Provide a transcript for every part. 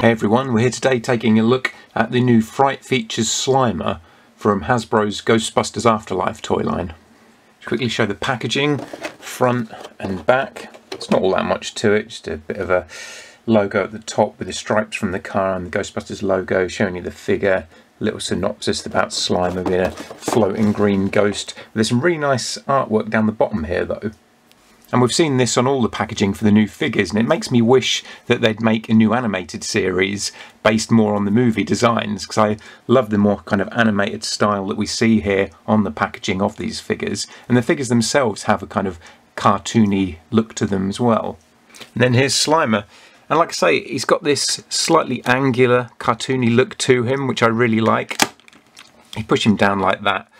Hey everyone, we're here today taking a look at the new Fright features Slimer from Hasbro's Ghostbusters Afterlife toy line. Just quickly show the packaging, front and back. It's not all that much to it, just a bit of a logo at the top with the stripes from the car and the Ghostbusters logo showing you the figure. A little synopsis about Slimer being a floating green ghost. There's some really nice artwork down the bottom here though. And we've seen this on all the packaging for the new figures, and it makes me wish that they'd make a new animated series based more on the movie designs, because I love the more kind of animated style that we see here on the packaging of these figures. And the figures themselves have a kind of cartoony look to them as well. And then here's Slimer. And like I say, he's got this slightly angular, cartoony look to him, which I really like. You push him down like that,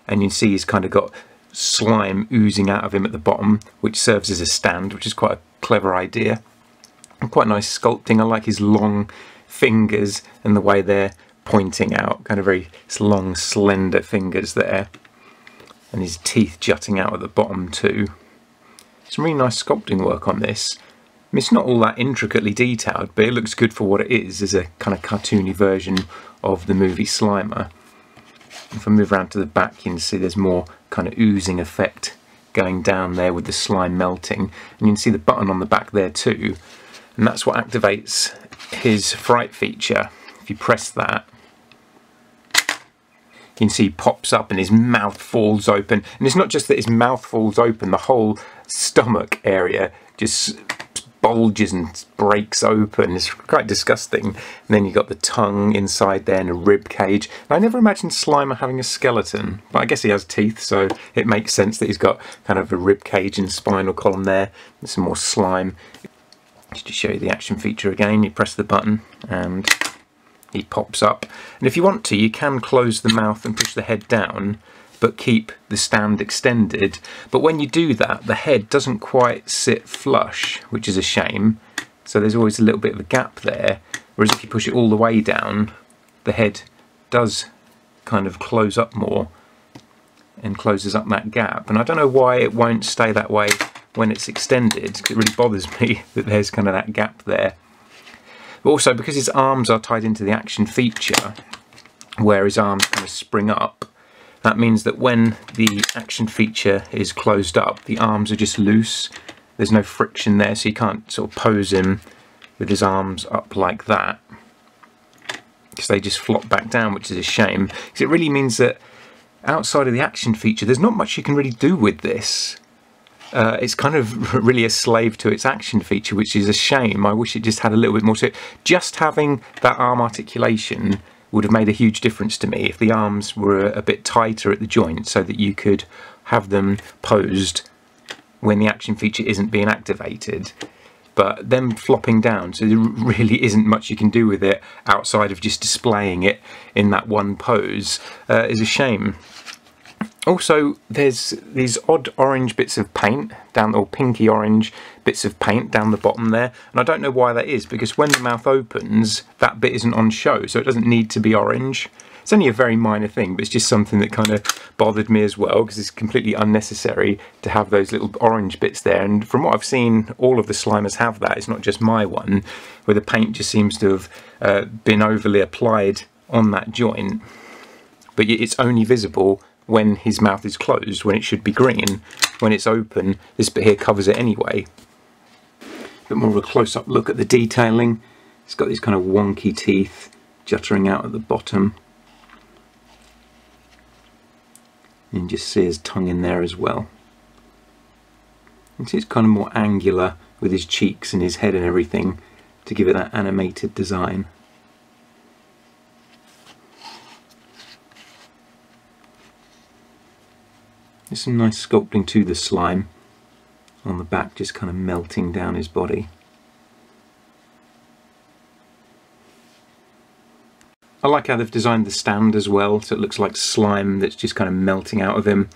and you see he's kind of got slime oozing out of him at the bottom, which serves as a stand, which is quite a clever idea. And quite nice sculpting. I like his long fingers and the way they're pointing out, kind of very long slender fingers there, and his teeth jutting out at the bottom too. Some really nice sculpting work on this. I mean, it's not all that intricately detailed, but it looks good for what it is, as a kind of cartoony version of the movie Slimer. If I move around to the back, you can see there's more kind of oozing effect going down there with the slime melting, and you can see the button on the back there too, and that's what activates his Fright feature. If you press that, you can see he pops up and his mouth falls open, and it's not just that his mouth falls open, the whole stomach area just bulges and breaks open. It's quite disgusting. And then you've got the tongue inside there and a rib cage. And I never imagined Slimer having a skeleton, but I guess he has teeth, so it makes sense that he's got kind of a rib cage and spinal column there. There's some more slime. Just to show you the action feature again, you press the button and he pops up. And if you want to, you can close the mouth and push the head down, but keep the stand extended. But when you do that, the head doesn't quite sit flush, which is a shame. So there's always a little bit of a gap there. Whereas if you push it all the way down, the head does kind of close up more and closes up that gap. And I don't know why it won't stay that way when it's extended, because it really bothers me that there's kind of that gap there. But also, because his arms are tied into the action feature, where his arms kind of spring up, that means that when the action feature is closed up, the arms are just loose. There's no friction there, so you can't sort of pose him with his arms up like that, because they just flop back down, which is a shame. Because it really means that outside of the action feature, there's not much you can really do with this. It's kind of really a slave to its action feature, which is a shame. I wish it just had a little bit more to it. Just having that arm articulation would have made a huge difference to me if the arms were a bit tighter at the joint, so that you could have them posed when the action feature isn't being activated. But them flopping down, so there really isn't much you can do with it outside of just displaying it in that one pose, is a shame. Also, there's these odd orange bits of paint down, or pinky orange bits of paint down the bottom there, and I don't know why that is, because when the mouth opens, that bit isn't on show, so it doesn't need to be orange. It's only a very minor thing, but it's just something that kind of bothered me as well, because it's completely unnecessary to have those little orange bits there. And from what I've seen, all of the Slimers have that. It's not just my one, where the paint just seems to have been overly applied on that joint, but it's only visible when his mouth is closed, when it should be green. When it's open, this bit here covers it anyway. A bit more of a close-up look at the detailing. It's got these kind of wonky teeth juttering out at the bottom. You can just see his tongue in there as well. You can see it's kind of more angular with his cheeks and his head and everything to give it that animated design. There's some nice sculpting to the slime on the back, just kind of melting down his body. I like how they've designed the stand as well, so it looks like slime that's just kind of melting out of him.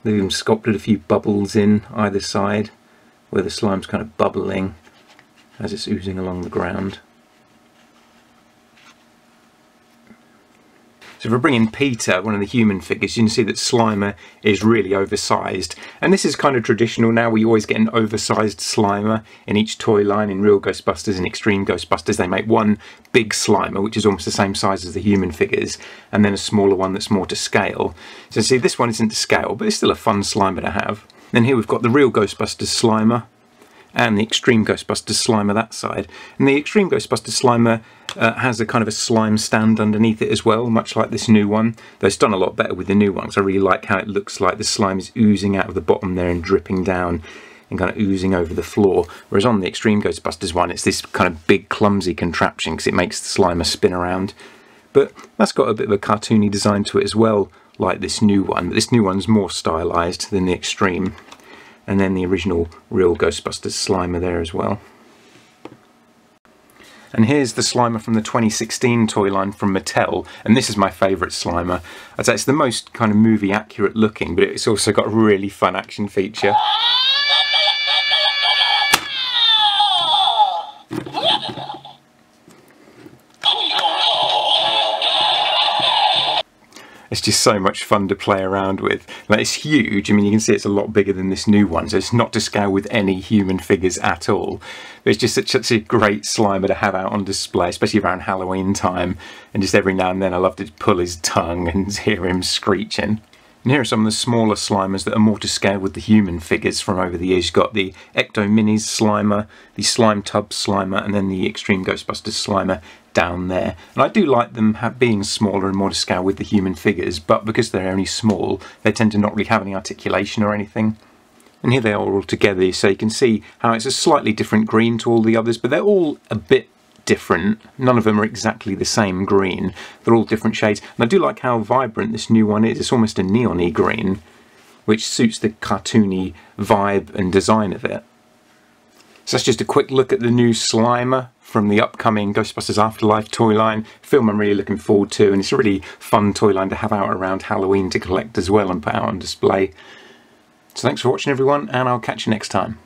They've even sculpted a few bubbles in either side, where the slime's kind of bubbling as it's oozing along the ground. So if we bring in Peter, one of the human figures, you can see that Slimer is really oversized. And this is kind of traditional now. We always get an oversized Slimer in each toy line. In Real Ghostbusters and Extreme Ghostbusters, they make one big Slimer, which is almost the same size as the human figures, and then a smaller one that's more to scale. So see, this one isn't to scale, but it's still a fun Slimer to have. Then here we've got the Real Ghostbusters Slimer and the Extreme Ghostbusters Slimer that side. And the Extreme Ghostbusters Slimer has a kind of a slime stand underneath it as well, much like this new one. Though it's done a lot better with the new ones. I really like how it looks like the slime is oozing out of the bottom there and dripping down and kind of oozing over the floor. Whereas on the Extreme Ghostbusters one, it's this kind of big clumsy contraption because it makes the Slimer spin around. But that's got a bit of a cartoony design to it as well, like this new one. But this new one's more stylised than the Extreme. And then the original Real Ghostbusters Slimer there as well. And here's the Slimer from the 2016 toy line from Mattel, and this is my favourite Slimer. I'd say it's the most kind of movie accurate looking, but it's also got a really fun action feature. It's just so much fun to play around with. Like, it's huge. I mean, you can see it's a lot bigger than this new one, so it's not to scale with any human figures at all. But it's just such a great Slimer to have out on display, especially around Halloween time. And just every now and then I love to pull his tongue and hear him screeching. And here are some of the smaller Slimers that are more to scale with the human figures from over the years. You've got the Ecto Minis Slimer, the Slime Tub Slimer, and then the Extreme Ghostbusters Slimer down there. And I do like them being smaller and more to scale with the human figures, but because they're only small, they tend to not really have any articulation or anything. And here they are all together, so you can see how it's a slightly different green to all the others, but they're all a bit different. None of them are exactly the same green. They're all different shades. And I do like how vibrant this new one is. It's almost a neon-y green, which suits the cartoony vibe and design of it. So that's just a quick look at the new Slimer from the upcoming Ghostbusters Afterlife toy line. Film I'm really looking forward to, and it's a really fun toy line to have out around Halloween to collect as well and put out on display. So thanks for watching everyone, and I'll catch you next time.